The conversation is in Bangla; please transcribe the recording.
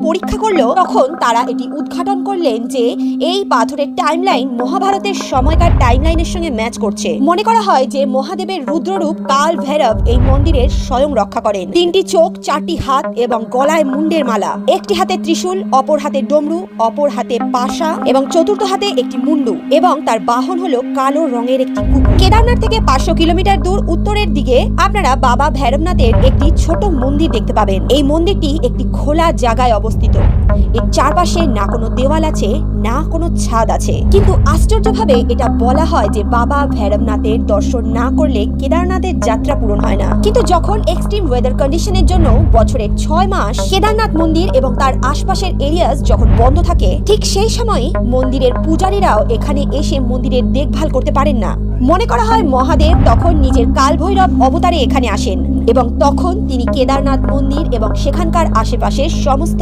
পরীক্ষা করলো, তখন তারা এটি উদ্ঘাটন করলেন যে এই পাথরের টাইমলাইন মহাভারতের সময়কার টাইমলাইনের সঙ্গে ম্যাচ করছে। মনে করা হয় যে মহাদেবের রুদ্ররূপ কাল ভৈরব এই মন্দিরের স্বয়ং রক্ষা করেন। 3টি চোখ, 4টি হাত এবং গলায় মুন্ডের মালা, একটি হাতে ত্রিশূল, অপর হাতে ডমরু, অপর হাতে পাশা এবং চতুর্থ হাতে একটি মুন্ডু, এবং তার বাহন হলো কালো রঙের একটি কুকুর। কেদারনাথ থেকে 500 কিলোমিটার দূর উত্তরের দিকে আপনারা বাবা ভৈরবনাথের একটি ছোট মন্দির দেখতে পাবেন। এই মন্দিরটি একটি খোলা জায়গায় অবস্থিত। এর চারপাশে না কোনো দেওয়াল আছে, না কোনো ছাদ আছে, কিন্তু আশ্চর্যভাবে এটা বলা হয় যে বাবা ভৈরবনাথের দর্শন না করলে কেদারনাথের যাত্রা পূরণ হয় না। কিন্তু যখন এক্সট্রিম ওয়েদার কন্ডিশনের জন্য বছরের 6 মাস কেদারনাথ মন্দির এবং তার আশপাশের এরিয়াস যখন বন্ধ থাকে, ঠিক সেই সময় মন্দিরের পূজারীরাও এখানে এসে মন্দিরের দেখভাল করতে পারেন না। মনে করা হয় মহাদেব তখন নিজের কালভৈরব অবতারে এখানে আসেন এবং তখন তিনি কেদারনাথ মন্দির এবং সেখানকার আশেপাশের সমস্ত